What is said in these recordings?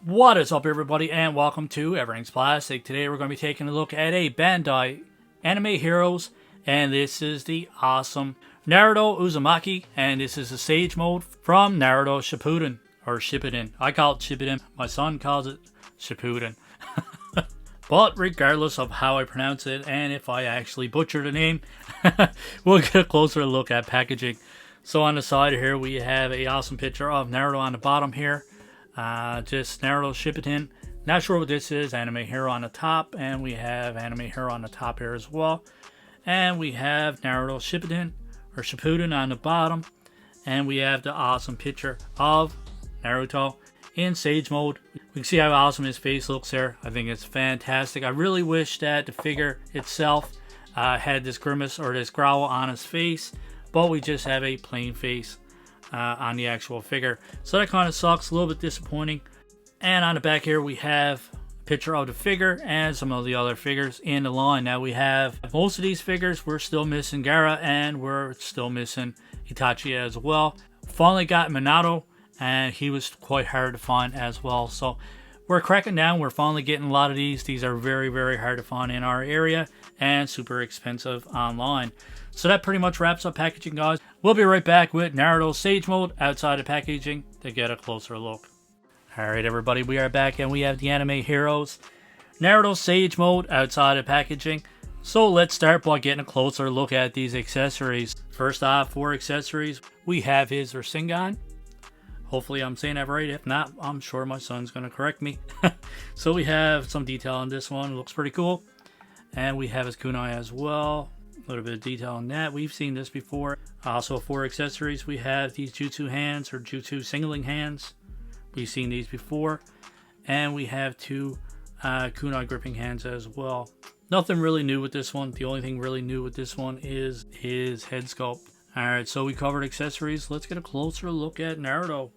What is up, everybody, and welcome to Everything's Plastic. Today we're going to be taking a look at a Bandai Anime Heroes, and this is the awesome Naruto Uzumaki, and this is the Sage Mode from Naruto Shippuden, or Shippuden. I call it Shippuden, my son calls it Shippuden. But regardless of how I pronounce it, and if I actually butcher the name, we'll get a closer look at packaging. So on the side here, we have a awesome picture of Naruto on the bottom here. Just Naruto Shippuden. Not sure what this is. Anime Hero on the top, and we have Anime Hero on the top here as well. And we have Naruto Shippuden on the bottom, and we have the awesome picture of Naruto in Sage Mode. We can see how awesome his face looks there. I think it's fantastic. I really wish that the figure itself had this grimace or this growl on his face, but we just have a plain face on the actual figure, so that kind of sucks. A little bit disappointing. And on the back here we have a picture of the figure and some of the other figures in the line. Now we have most of these figures. We're still missing Gaara, and we're still missing Itachi as well. Finally got Minato, and he was quite hard to find as well, so we're cracking down. We're finally getting a lot of these. These are very hard to find in our area and super expensive online. So that pretty much wraps up packaging, guys. We'll be right back with Naruto Sage Mode outside of packaging to get a closer look. Alright, everybody, we are back, and we have the Anime Heroes Naruto Sage Mode outside of packaging. So let's start by getting a closer look at these accessories. First off, for accessories, we have his Rasengan. Hopefully I'm saying that right. If not, I'm sure my son's going to correct me. So we have some detail on this one. It looks pretty cool. And we have his kunai as well. A little bit of detail on that. We've seen this before. Also, for accessories, we have these jutsu hands, or jutsu singling hands. We've seen these before. And we have two kunai gripping hands as well. Nothing really new with this one. The only thing really new with this one is his head sculpt. Alright, so we covered accessories. Let's get a closer look at Naruto.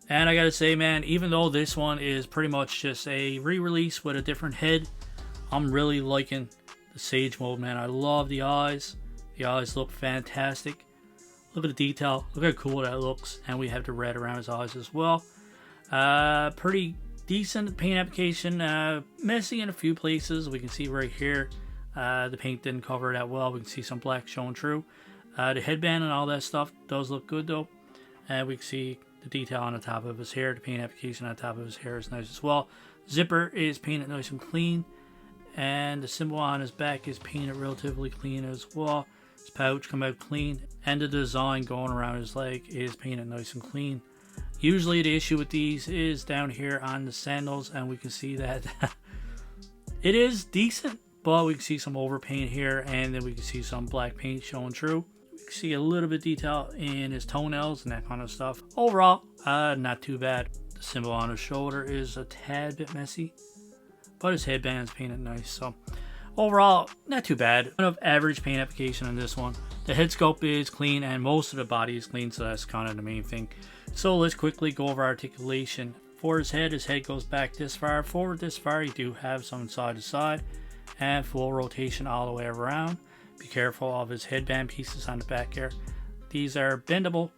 And I gotta say, man, even though this one is pretty much just a re-release with a different head, I'm really liking the Sage Mode, man. I love the eyes. The eyes look fantastic. Look at the detail. Look how cool that looks. And we have the red around his eyes as well. Pretty decent paint application. Messy in a few places. We can see right here the paint didn't cover that well. We can see some black showing through. The headband and all that stuff does look good though. And we can see the detail on the top of his hair. The paint application on top of his hair is nice as well. Zipper is painted nice and clean. And the symbol on his back is painted relatively clean as well. His pouch come out clean. And the design going around his leg is painted nice and clean. Usually the issue with these is down here on the sandals. And we can see that it is decent. But we can see some overpaint here. And then we can see some black paint showing through. We can see a little bit of detail in his toenails and that kind of stuff. Overall, not too bad. The symbol on his shoulder is a tad bit messy. But his headband's painted nice, so overall, not too bad. Kind of average paint application on this one. The head sculpt is clean, and most of the body is clean, so that's kind of the main thing. So let's quickly go over articulation. For his head goes back this far. Forward this far, you do have some side to side, and full rotation all the way around. Be careful of his headband pieces on the back here. These are bendable,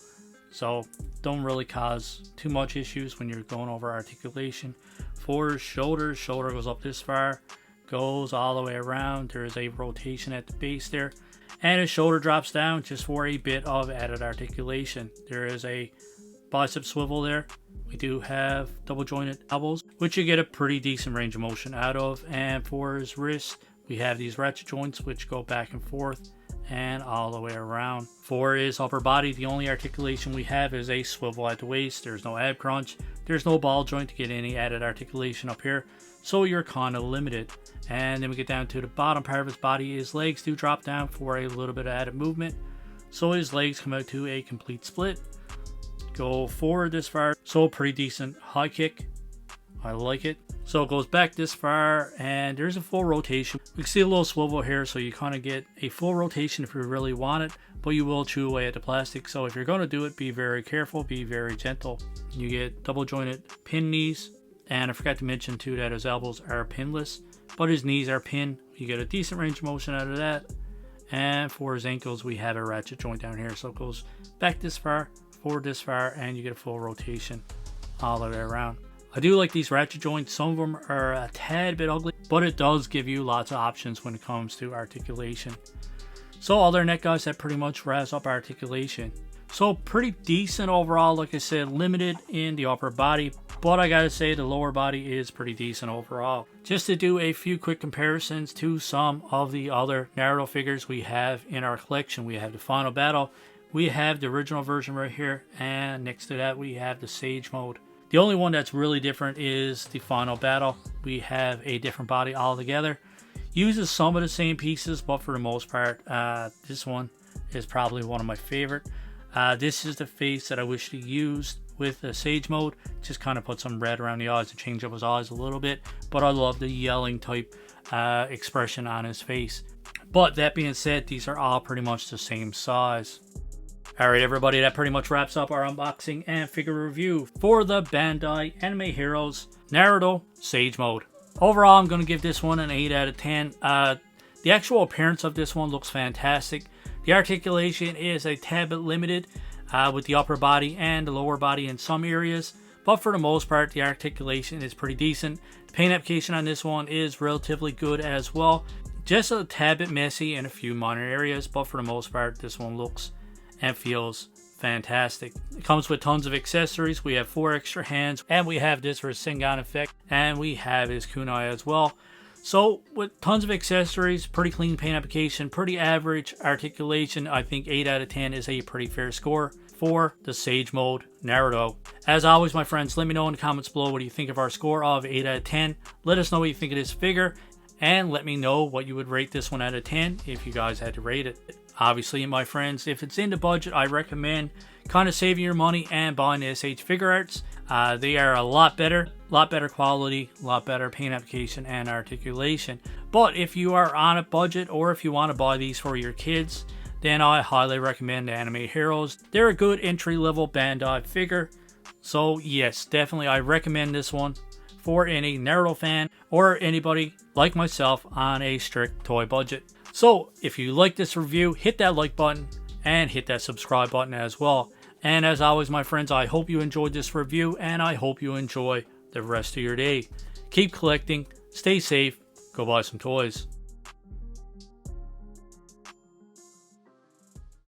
so don't really cause too much issues when you're going over articulation. For his shoulder goes up this far, goes all the way around. There is a rotation at the base there, and his shoulder drops down just for a bit of added articulation. There is a bicep swivel there. We do have double jointed elbows, which you get a pretty decent range of motion out of. And for his wrist, we have these ratchet joints which go back and forth and all the way around. For his upper body, the only articulation we have is a swivel at the waist. There's no ab crunch. There's no ball joint to get any added articulation up here, so you're kind of limited. And then we get down to the bottom part of his body. His legs do drop down for a little bit of added movement, so his legs come out to a complete split. Go forward this far, so pretty decent high kick. I like it. So it goes back this far, and there's a full rotation. We can see a little swivel here, so you kind of get a full rotation if you really want it, but you will chew away at the plastic. So if you're going to do it, be very careful, be very gentle. You get double jointed pin knees, and I forgot to mention too that his elbows are pinless, but his knees are pinned. You get a decent range of motion out of that. And for his ankles, we have a ratchet joint down here, so it goes back this far, forward this far, and you get a full rotation all the way around. I do like these ratchet joints. Some of them are a tad bit ugly, but it does give you lots of options when it comes to articulation. So other than that, guys, that pretty much wraps up articulation. So pretty decent overall. Like I said, limited in the upper body, but I gotta say the lower body is pretty decent overall. Just to do a few quick comparisons to some of the other Naruto figures we have in our collection. We have the Final Battle, we have the original version right here, and next to that we have the Sage Mode. The only one that's really different is the Final Battle. We have a different body altogether. Uses some of the same pieces, but for the most part, this one is probably one of my favorite. This is the face that I wish to use with the Sage Mode. Just kind of put some red around the eyes to change up his eyes a little bit. But I love the yelling type expression on his face. But that being said, these are all pretty much the same size. Alright everybody, that pretty much wraps up our unboxing and figure review for the Bandai Anime Heroes Naruto Sage Mode. Overall, I'm going to give this one an 8 out of 10. The actual appearance of this one looks fantastic. The articulation is a tad bit limited with the upper body and the lower body in some areas. But for the most part, the articulation is pretty decent. The paint application on this one is relatively good as well. Just a tad bit messy in a few minor areas, but for the most part, this one looks and feels fantastic. It comes with tons of accessories. We have 4 extra hands, and we have this for Sengan effect, and we have his kunai as well. So with tons of accessories, pretty clean paint application, pretty average articulation, I think 8 out of 10 is a pretty fair score for the Sage Mode Naruto. As always, my friends, let me know in the comments below what do you think of our score of 8 out of 10. Let us know what you think of this figure, and let me know what you would rate this one out of 10 if you guys had to rate it. Obviously, my friends, if it's in the budget, I recommend kind of saving your money and buying the SH Figuarts. They are a lot better quality, a lot better paint application and articulation. But if you are on a budget or if you want to buy these for your kids, then I highly recommend the Anime Heroes. They're a good entry-level Bandai figure. So yes, definitely I recommend this one for any Naruto fan or anybody like myself on a strict toy budget. So if you like this review, hit that like button and hit that subscribe button as well. And as always, my friends, I hope you enjoyed this review and I hope you enjoy the rest of your day. Keep collecting, stay safe, go buy some toys.